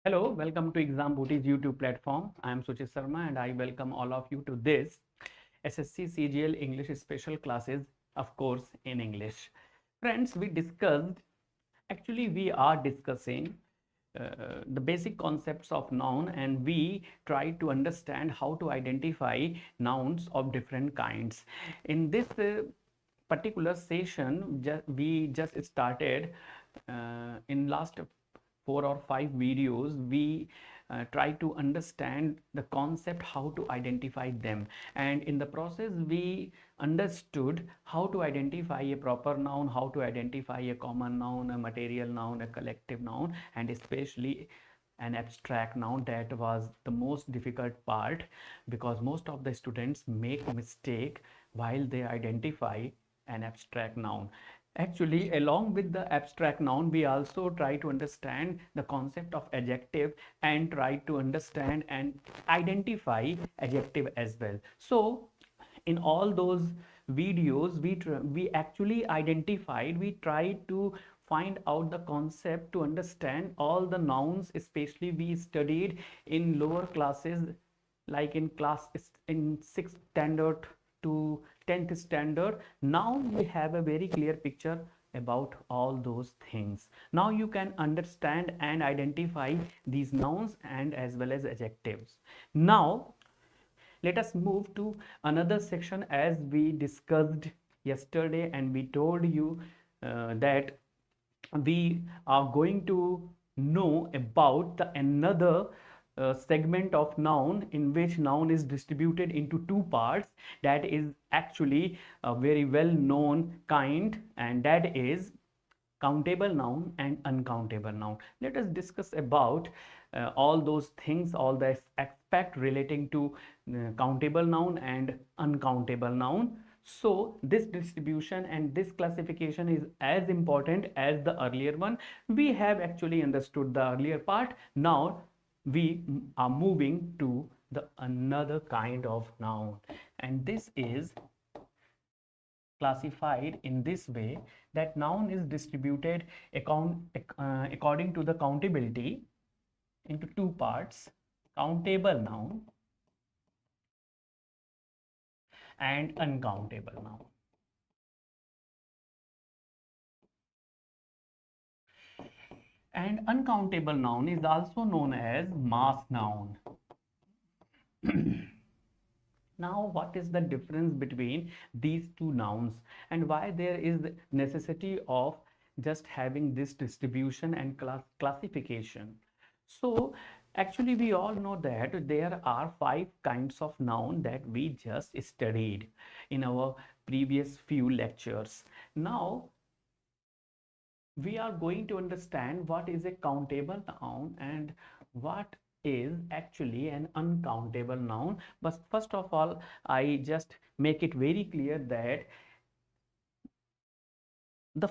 Hello, welcome to Exam Booty's YouTube platform. I am Suchit Sharma and I welcome all of you to this SSC CGL English special classes, of course, in English. Friends, we are discussing the basic concepts of noun, and we try to understand how to identify nouns of different kinds. In this particular session, we just started in last 4 or 5 videos. We try to understand the concept, how to identify them, and in the process we understood how to identify a proper noun, how to identify a common noun, a material noun, a collective noun, and especially an abstract noun. That was the most difficult part, because most of the students make mistake while they identify an abstract noun. Actually, along with the abstract noun, we also try to understand the concept of adjective and try to understand and identify adjective as well. So in all those videos, we actually identified, we tried to find out the concept to understand all the nouns, especially we studied in lower classes, like in 6th standard to 10th standard. Now we have a very clear picture about all those things. Now you can understand and identify these nouns and as well as adjectives. Now let us move to another section. As we discussed yesterday and we told you that we are going to know about the another segment of noun, in which noun is distributed into two parts. That is actually a very well known kind, and that is countable noun and uncountable noun. Let us discuss about all those things, all the aspect relating to countable noun and uncountable noun. So this distribution and this classification is as important as the earlier one. We have actually understood the earlier part. Now we are moving to the another kind of noun, and this is classified in this way, that noun is distributed according to the countability into two parts: countable noun and uncountable noun. And uncountable noun is also known as mass noun. Now, what is the difference between these two nouns, and why there is necessity of just having this distribution and classification? So actually we all know that there are 5 kinds of noun that we just studied in our previous few lectures. Now we are going to understand what is a countable noun and what is actually an uncountable noun. But first of all, I just make it very clear that the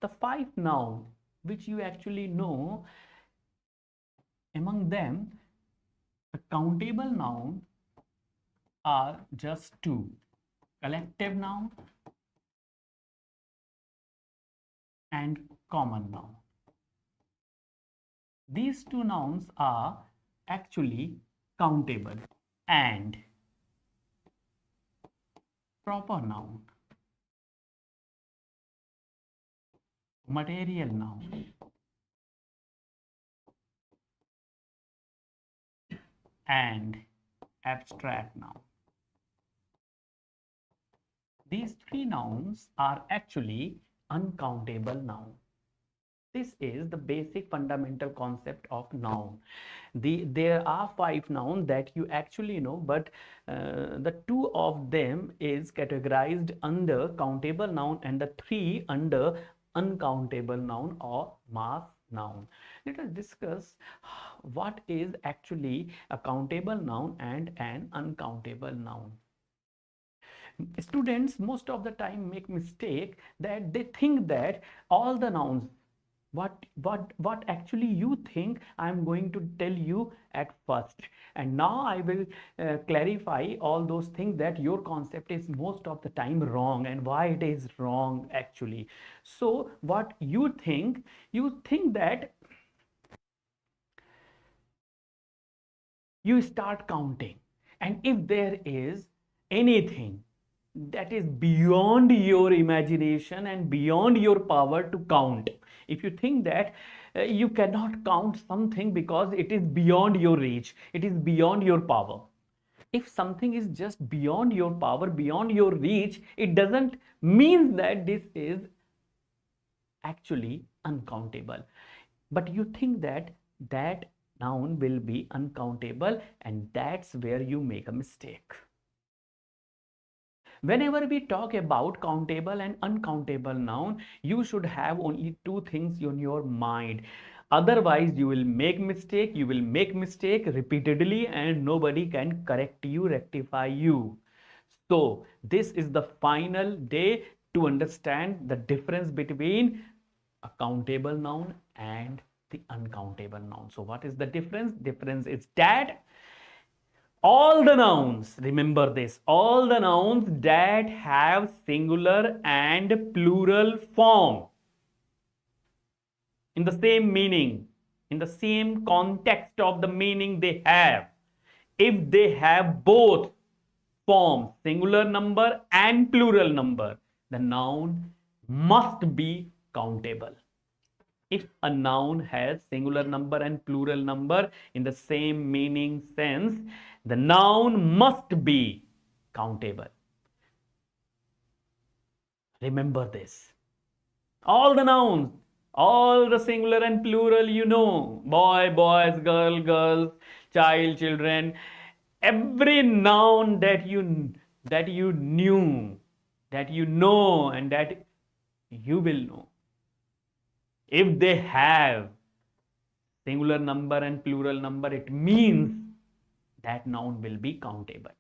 the 5 noun which you actually know, among them the countable noun are just 2: collective noun and common noun. These two nouns are actually countable, and proper noun, material noun, and abstract noun. These 3 nouns are actually uncountable noun. This is the basic fundamental concept of noun. There are 5 nouns that you actually know, but the 2 of them is categorized under countable noun and the 3 under uncountable noun or mass noun. Let us discuss what is actually a countable noun and an uncountable noun. Students most of the time make mistake that they think that all the nouns, what actually you think, I am going to tell you at first, and now I will clarify all those things that your concept is most of the time wrong and why it is wrong actually. So what you think that You start counting, and if there is anything that is beyond your imagination and beyond your power to count, if you think that you cannot count something because it is beyond your reach, it is beyond your power, if something is just beyond your power, beyond your reach, it doesn't mean that this is actually uncountable. But you think that that noun will be uncountable, and that's where you make a mistake. Whenever we talk about countable and uncountable noun, you should have only two things in your mind. Otherwise, you will make mistake, repeatedly, and nobody can correct you, rectify you. So this is the final day to understand the difference between a countable noun and the uncountable noun. So what is the difference? Difference is that all the nouns, remember this, all the nouns that have singular and plural form in the same meaning, in the same context of the meaning they have, if they have both forms, singular number and plural number, the noun must be countable. If a noun has singular number and plural number in the same meaning sense, the noun must be countable. Remember this. All the nouns, all the singular and plural, you know, boy, boys, girl, girls, child, children, every noun that you knew, that you know, and that you will know, if they have singular number and plural number, it means that noun will be countable.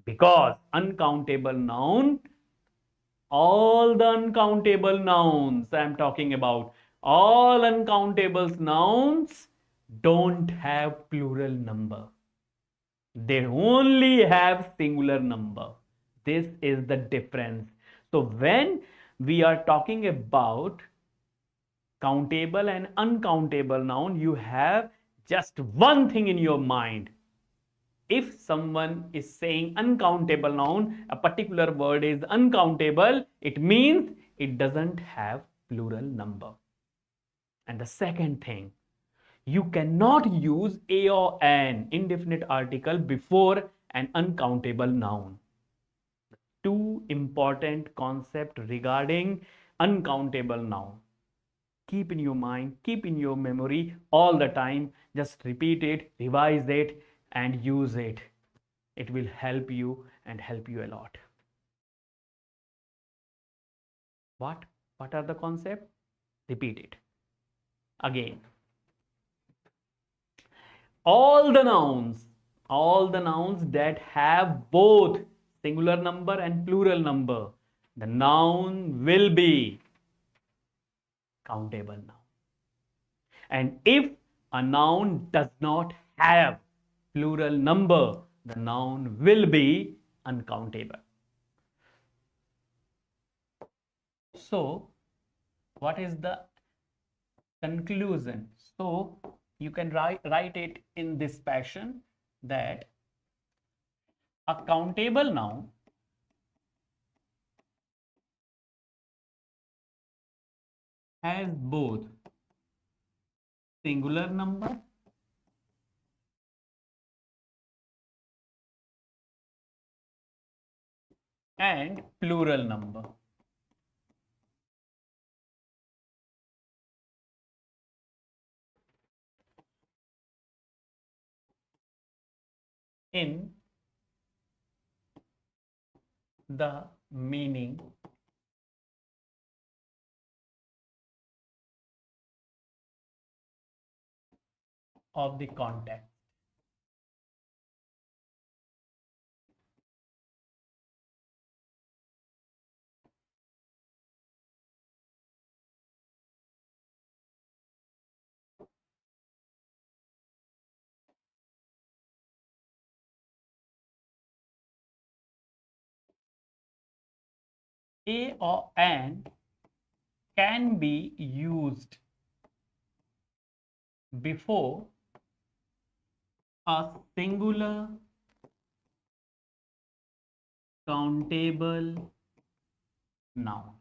Because uncountable noun, all the uncountable nouns I am talking about, all uncountable nouns don't have plural number. They only have singular number. This is the difference. So when we are talking about countable and uncountable noun, you have just one thing in your mind. If someone is saying uncountable noun, a particular word is uncountable, it means it doesn't have plural number. And the second thing, you cannot use a or an indefinite article before an uncountable noun. Two important concepts regarding uncountable noun. Keep in your mind, keep in your memory all the time. Just repeat it, revise it, and use it. It will help you and help you a lot. What are the concepts? Repeat it again. All the nouns that have both singular number and plural number, the noun will be countable noun. And if a noun does not have plural number, the noun will be uncountable. So, what is the conclusion? So, you can write it in this fashion, that a countable noun has both singular number and plural number. In the meaning of the context. A or an can be used before a singular countable noun.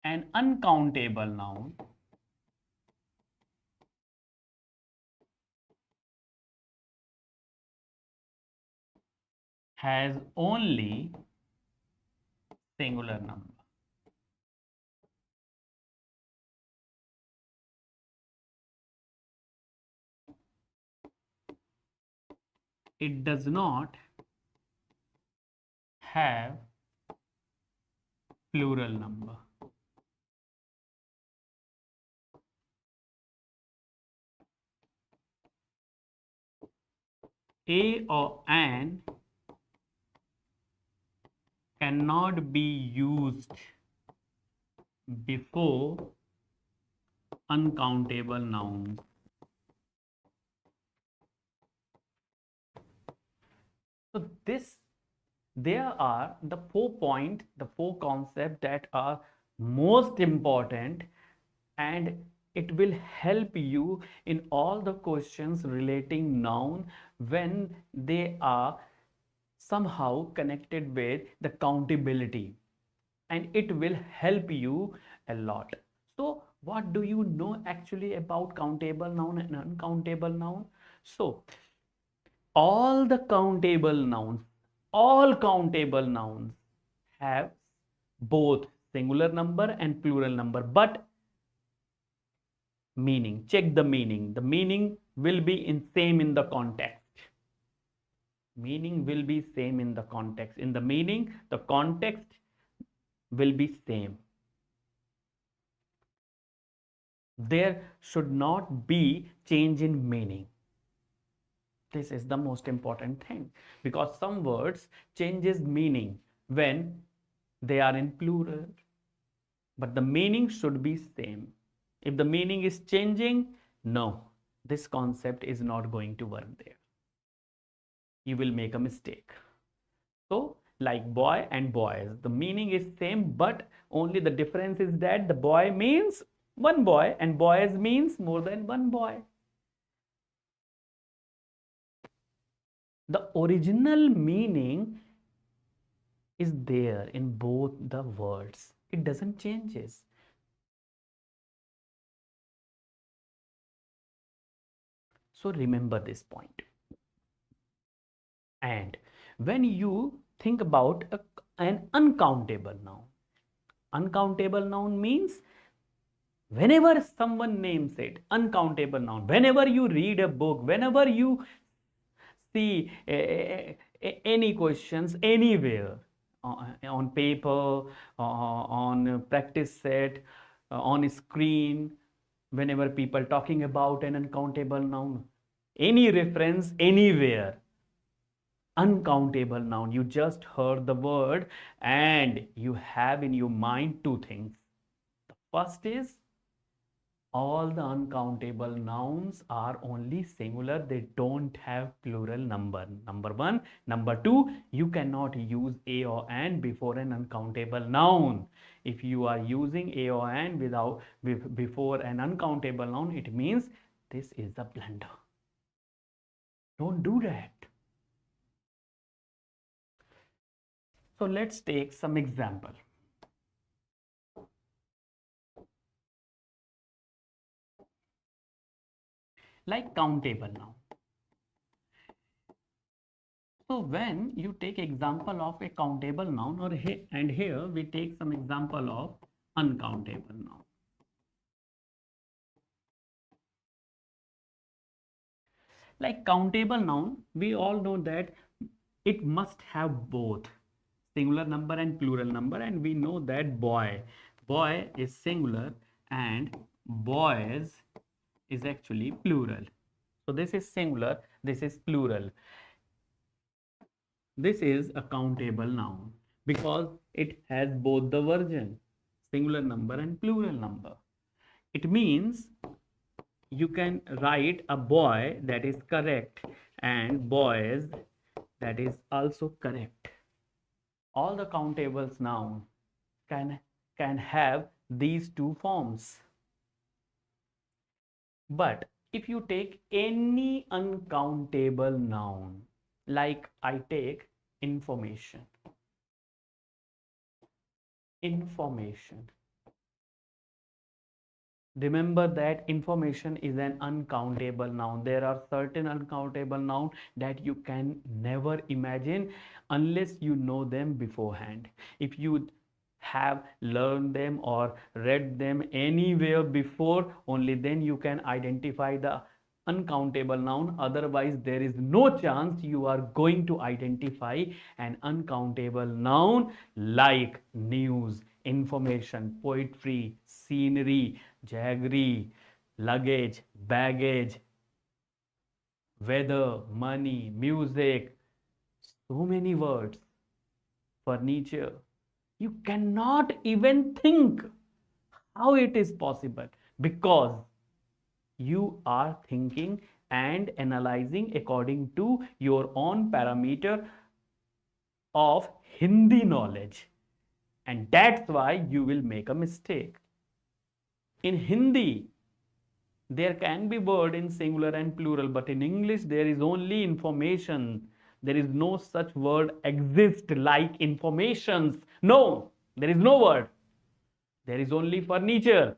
An uncountable noun has only singular number. It does not have plural number. A or an cannot be used before uncountable nouns. So there are the four concepts that are most important, and it will help you in all the questions relating noun when they are somehow connected with the countability, and it will help you a lot. So what do you know actually about countable noun and uncountable noun? So all the all countable nouns have both singular number and plural number, but meaning, check the meaning will be in same in the context. Meaning will be same in the context. In the meaning, the context will be same. There should not be change in meaning. This is the most important thing, because some words changes meaning when they are in plural, but the meaning should be same. If the meaning is changing, no, this concept is not going to work there. You will make a mistake. So like boy and boys, the meaning is same, but only the difference is that the boy means one boy and boys means more than one boy. The original meaning is there in both the words. It doesn't changes. So remember this point. And when you think about an uncountable noun means whenever someone names it, uncountable noun, whenever you read a book, whenever you see any questions anywhere, on paper, on practice set, on screen, whenever people talking about an uncountable noun, any reference anywhere, uncountable noun, you just heard the word and you have in your mind two things. The first is all the uncountable nouns are only singular, they don't have plural number. Number one. Number two, you cannot use a or an before an uncountable noun. If you are using a or an before an uncountable noun, it means this is a blunder. Don't do that. So let's take some example. Like countable noun. So when you take example of a countable noun, and here we take some example of uncountable noun. Like countable noun, we all know that it must have both singular number and plural number, and we know that boy is singular and boys is actually plural. So this is singular, this is plural. This is a countable noun because it has both the version, singular number and plural number. It means you can write a boy, that is correct, and boys, that is also correct. All the countables noun can have these two forms. But if you take any uncountable noun, like I take information, information. Remember that information is an uncountable noun. There are certain uncountable nouns that you can never imagine unless you know them beforehand. If you have learned them or read them anywhere before, only then you can identify the uncountable noun. Otherwise, there is no chance you are going to identify an uncountable noun like news, information, poetry, scenery, jaggery, luggage, baggage, weather, money, music, so many words, furniture. You cannot even think how it is possible because you are thinking and analyzing according to your own parameter of Hindi knowledge, and that's why you will make a mistake. In Hindi, there can be word in singular and plural, but in English there is only information. There is no such word exist like informations. No, there is no word. There is only furniture.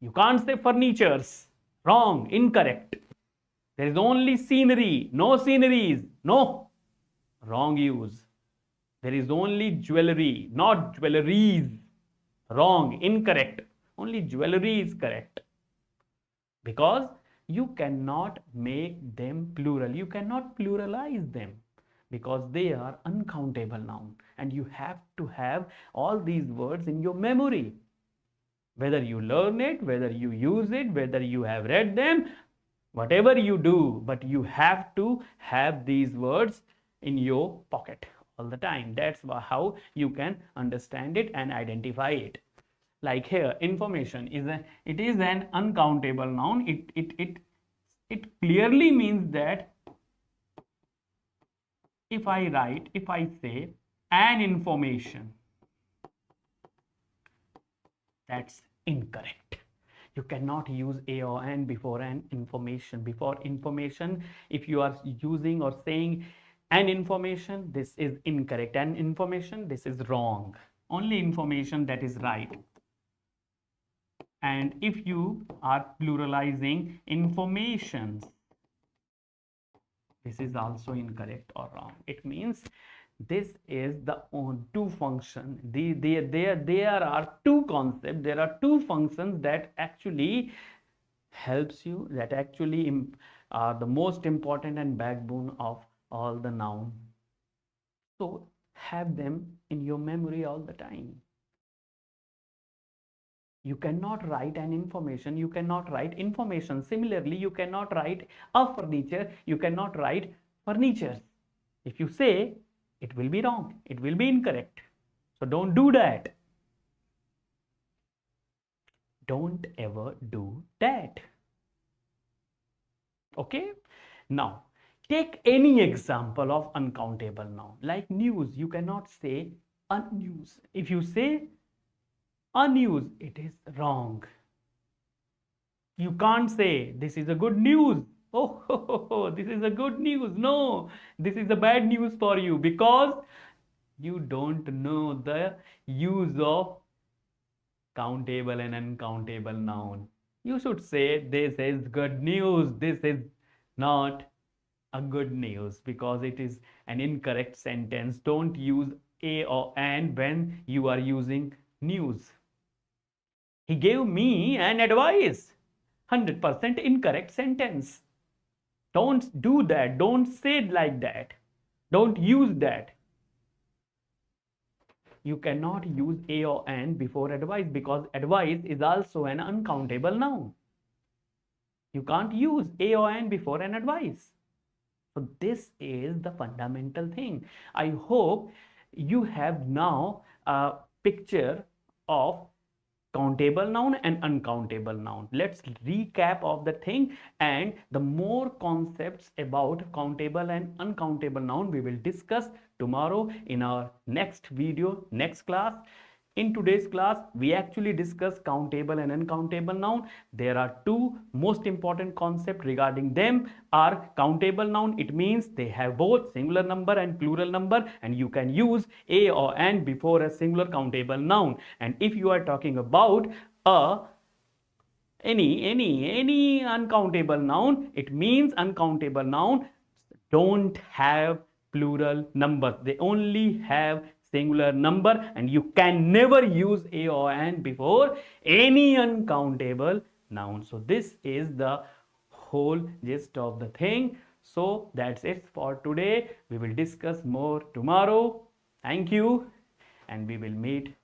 You can't say furnitures. Wrong, incorrect. There is only scenery, no sceneries. No, wrong use. There is only jewelry, not jewelries. Wrong, incorrect. Only jewelry is correct. Because you cannot make them plural. You cannot pluralize them because they are uncountable noun. And you have to have all these words in your memory. Whether you learn it, whether you use it, whether you have read them, whatever you do, but you have to have these words in your pocket all the time. That's how you can understand it and identify it. Like here, information is an uncountable noun. It clearly means that if I say an information, that's incorrect. You cannot use a or an before an information. Before information, if you are using or saying an information, this is incorrect. An information, this is wrong. Only information that is right. And if you are pluralizing informations, this is also incorrect or wrong. It means this is the two function. There are two concepts. There are two functions that actually helps you, that actually are the most important and backbone of all the noun. So have them in your memory all the time. You cannot write an information, you cannot write information. Similarly, you cannot write a furniture, you cannot write furnitures. If you say, it will be wrong, it will be incorrect. So don't do that. Don't ever do that. Okay? Now, take any example of uncountable noun. Like news, you cannot say unnews. If you say unnews, it is wrong. You can't say this is a good news. Oh, this is a good news. No, this is a bad news for you because you don't know the use of countable and uncountable noun. You should say this is good news. This is not a good news because it is an incorrect sentence. Don't use a or an when you are using news. He gave me an advice. 100% incorrect sentence. Don't do that. Don't say it like that. Don't use that. You cannot use a or an before advice because advice is also an uncountable noun. You can't use a or an before an advice. So this is the fundamental thing. I hope you have now a picture of countable noun and uncountable noun. Let's recap of the thing, and the more concepts about countable and uncountable noun we will discuss tomorrow in our next video, next class. In today's class, we actually discuss countable and uncountable noun. There are two most important concepts regarding them are countable noun. It means they have both singular number and plural number, and you can use a or an before a singular countable noun. And if you are talking about any uncountable noun, it means uncountable noun don't have plural numbers. They only have singular number, and you can never use a or an before any uncountable noun. So this is the whole gist of the thing. So that's it for today. We will discuss more tomorrow. Thank you, and we will meet